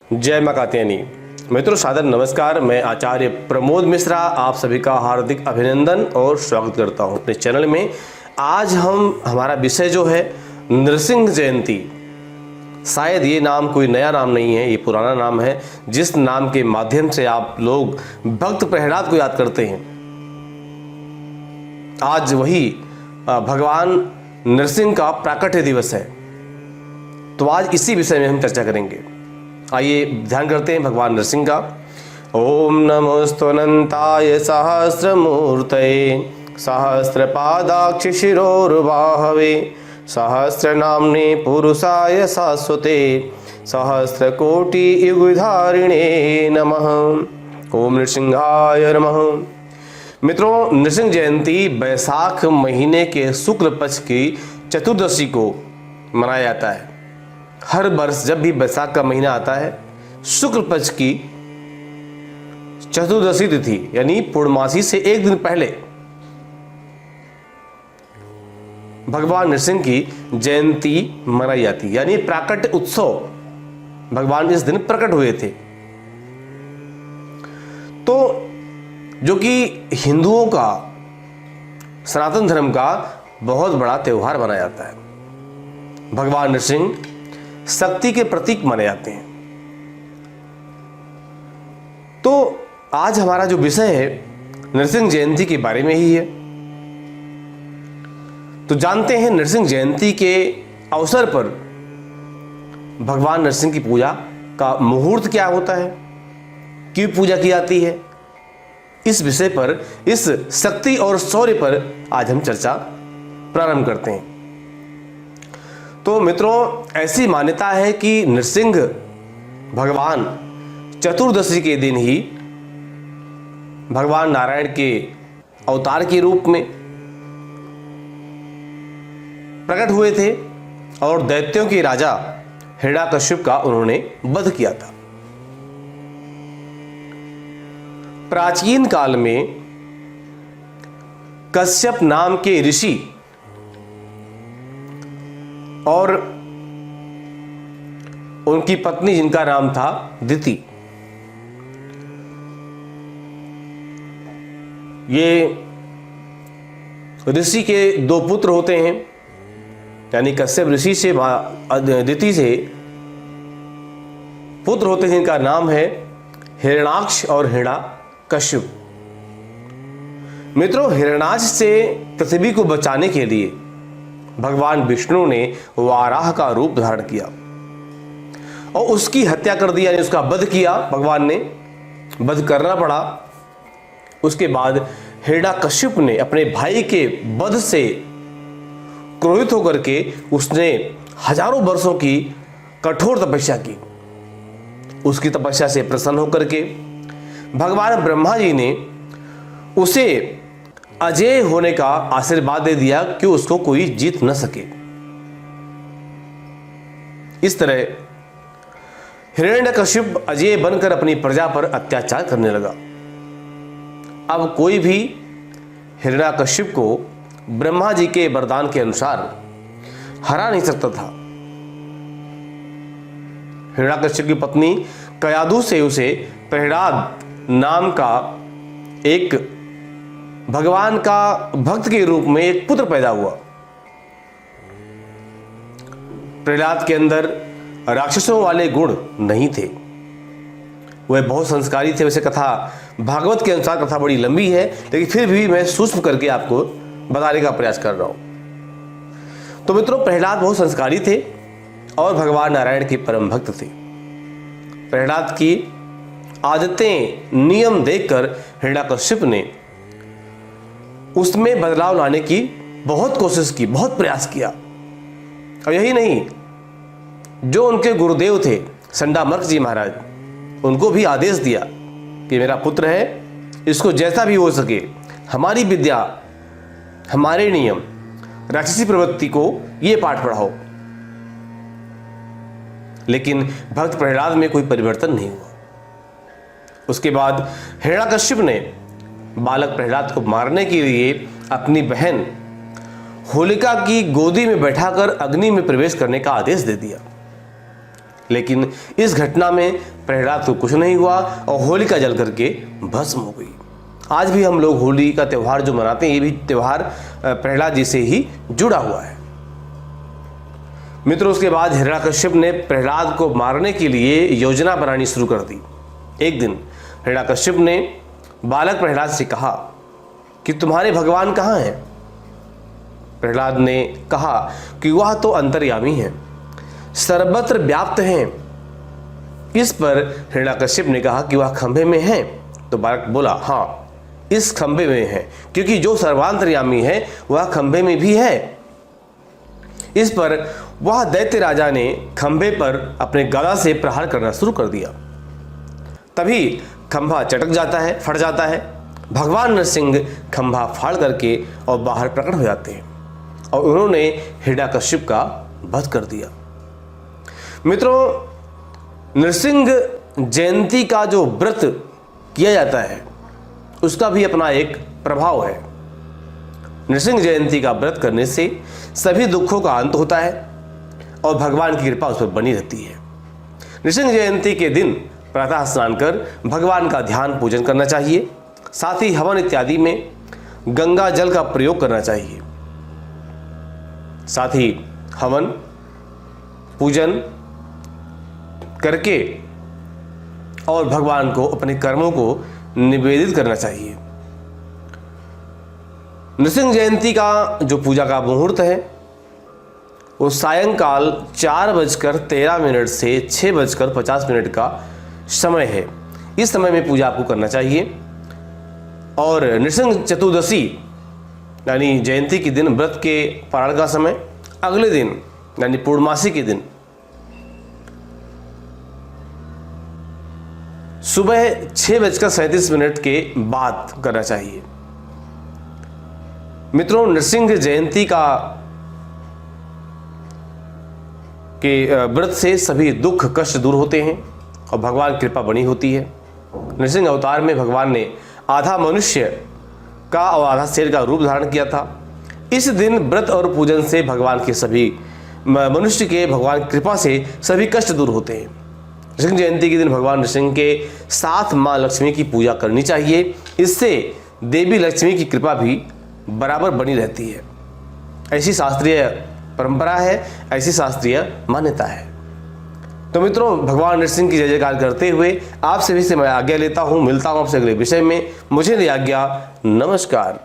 जय मां कात्यायनी। मित्रों सादर नमस्कार। मैं आचार्य प्रमोद मिश्रा आप सभी का हार्दिक अभिनंदन और स्वागत करता हूं अपने चैनल में। आज हमारा विषय जो है नृसिंह जयंती। शायद ये नाम कोई नया नाम नहीं है, ये पुराना नाम है, जिस नाम के माध्यम से आप लोग भक्त प्रहलाद को याद करते हैं। आज वही भगवान नृसिंह का प्राकट्य दिवस है, तो आज इसी विषय में हम चर्चा करेंगे। आइए ध्यान करते हैं भगवान नृसिंह का। ओम नमोस्तुनंताय सहस्रमूर्तये सहस्रपादाक्ष शिरोर्बाहवे सहस्रनाम्ने पुरुषाय शाश्वते सहस्रकोटि युगधारिणे नमः। ओम नृसिंहाय नमः। मित्रों, नृसिंह जयंती बैसाख महीने के शुक्ल पक्ष की चतुर्दशी को मनाया जाता है। हर वर्ष जब भी बैसाख का महीना आता है, शुक्ल पक्ष की चतुर्दशी तिथि यानी पूर्णमासी से एक दिन पहले भगवान नृसिंह की जयंती मनाई जाती है, यानी प्राकट्य उत्सव। भगवान इस दिन प्रकट हुए थे, तो जो कि हिंदुओं का, सनातन धर्म का बहुत बड़ा त्योहार मनाया जाता है। भगवान नृसिंह शक्ति के प्रतीक माने जाते हैं। तो आज हमारा जो विषय है नृसिंह जयंती के बारे में ही है। तो जानते हैं नृसिंह जयंती के अवसर पर भगवान नृसिंह की पूजा का मुहूर्त क्या होता है, क्यों पूजा की जाती है। इस विषय पर, इस शक्ति और शौर्य पर आज हम चर्चा प्रारंभ करते हैं। तो मित्रों, ऐसी मान्यता है कि नृसिंह भगवान चतुर्दशी के दिन ही भगवान नारायण के अवतार के रूप में प्रकट हुए थे और दैत्यों के राजा हिरण्यकश्यप का उन्होंने वध किया था। प्राचीन काल में कश्यप नाम के ऋषि और उनकी पत्नी, जिनका नाम था दिति, ये ऋषि के दो पुत्र होते हैं, यानी कश्यप ऋषि से दिति से पुत्र होते हैं, जिनका नाम है हिरण्याक्ष और हिरण्यकश्यप। मित्रों, हिरण्याक्ष से पृथ्वी को बचाने के लिए भगवान विष्णु ने वाराह का रूप धारण किया और उसकी हत्या कर दी, यानी उसका वध किया। भगवान ने वध करना पड़ा। उसके बाद हिरण्यकश्यप ने अपने भाई के वध से क्रोधित होकर के उसने हजारों वर्षों की कठोर तपस्या की। उसकी तपस्या से प्रसन्न होकर के भगवान ब्रह्मा जी ने उसे अजय होने का आशीर्वाद दे दिया कि उसको कोई जीत न सके। इस तरह हिरण्यकश्यप अजय बनकर अपनी प्रजा पर अत्याचार करने लगा। अब कोई भी हिरण्यकश्यप को ब्रह्मा जी के वरदान के अनुसार हरा नहीं सकता था। हिरण्यकश्यप की पत्नी कयाधु से उसे प्रहलाद नाम का एक भगवान का भक्त के रूप में एक पुत्र पैदा हुआ। प्रहलाद के अंदर राक्षसों वाले गुण नहीं थे, वह बहुत संस्कारी थे। वैसे कथा भागवत के अनुसार कथा बड़ी लंबी है, लेकिन फिर भी मैं सूक्ष्म करके आपको बताने का प्रयास कर रहा हूं। तो मित्रों, प्रहलाद बहुत संस्कारी थे और भगवान नारायण के परम भक्त थे। प्रहलाद की आदतें, नियम देखकर हिरण्यकश्यप ने उसमें बदलाव लाने की बहुत कोशिश की, बहुत प्रयास किया। और यही नहीं, जो उनके गुरुदेव थे संडामर्क जी महाराज, उनको भी आदेश दिया कि मेरा पुत्र है, इसको जैसा भी हो सके हमारी विद्या, हमारे नियम, राक्षसी प्रवृत्ति को ये पाठ पढ़ाओ। लेकिन भक्त प्रहलाद में कोई परिवर्तन नहीं हुआ। उसके बाद हिरण्यकश्यप ने बालक प्रहलाद को मारने के लिए अपनी बहन होलिका की गोदी में बैठाकर अग्नि में प्रवेश करने का आदेश दे दिया। लेकिन इस घटना में प्रहलाद को कुछ नहीं हुआ और होलिका जल करके भस्म हो गई। आज भी हम लोग होली का त्यौहार जो मनाते हैं, ये भी त्यौहार प्रहलाद जी से ही जुड़ा हुआ है। मित्रों, उसके बाद हिरण्यकश्यप ने प्रहलाद को मारने के लिए योजना बनानी शुरू कर दी। एक दिन हिरण्यकश्यप ने बालक प्रहलाद से कहा कि तुम्हारे भगवान कहाँ हैं? प्रहलाद ने कहा कि वह तो अंतर्यामी हैं, सर्वत्र व्याप्त हैं। इस पर हिरण्यकश्यप ने कहा कि वह खंभे में हैं। तो बालक बोला, हाँ, इस खंभे में है, क्योंकि जो सर्वांतर्यामी है वह खंभे में भी है। इस पर वह दैत्य राजा ने खंभे पर अपने गदा से प्रहार करना शुरू कर दिया। तभी खंभा चटक जाता है, फट जाता है। भगवान नरसिंह खंभा फाड़ करके और बाहर प्रकट हो जाते हैं और उन्होंने हिरण्यकश्यप का वध कर दिया। मित्रों, नरसिंह जयंती का जो व्रत किया जाता है उसका भी अपना एक प्रभाव है। नरसिंह जयंती का व्रत करने से सभी दुखों का अंत होता है और भगवान की कृपा उस पर बनी रहती है। नरसिंह जयंती के दिन प्रातः स्नान कर भगवान का ध्यान पूजन करना चाहिए। साथ ही हवन इत्यादि में गंगा जल का प्रयोग करना चाहिए। साथ ही हवन पूजन करके और भगवान को अपने कर्मों को निवेदित करना चाहिए। नरसिंह जयंती का जो पूजा का मुहूर्त है वो सायंकाल 4:13 से 6:50 का समय है। इस समय में पूजा आपको करना चाहिए। और नरसिंह चतुर्दशी यानी जयंती के दिन व्रत के पारण का समय अगले दिन यानी पूर्णमासी के दिन सुबह 6:37 के बाद करना चाहिए। मित्रों, नरसिंह जयंती के व्रत से सभी दुख कष्ट दूर होते हैं और भगवान कृपा बनी होती है। नरसिंह अवतार में भगवान ने आधा मनुष्य का और आधा शेर का रूप धारण किया था। इस दिन व्रत और पूजन से भगवान के सभी मनुष्य के भगवान की कृपा से सभी कष्ट दूर होते हैं। नरसिंह जयंती के दिन भगवान नरसिंह के साथ माँ लक्ष्मी की पूजा करनी चाहिए। इससे देवी लक्ष्मी की कृपा भी बराबर बनी रहती है। ऐसी शास्त्रीय परंपरा है, ऐसी शास्त्रीय मान्यता है। तो मित्रों, भगवान नरसिंह की जय जयकार करते हुए आप सभी से मैं आज्ञा लेता हूँ। मिलता हूँ आपसे अगले विषय में। मुझे दी आज्ञा। नमस्कार।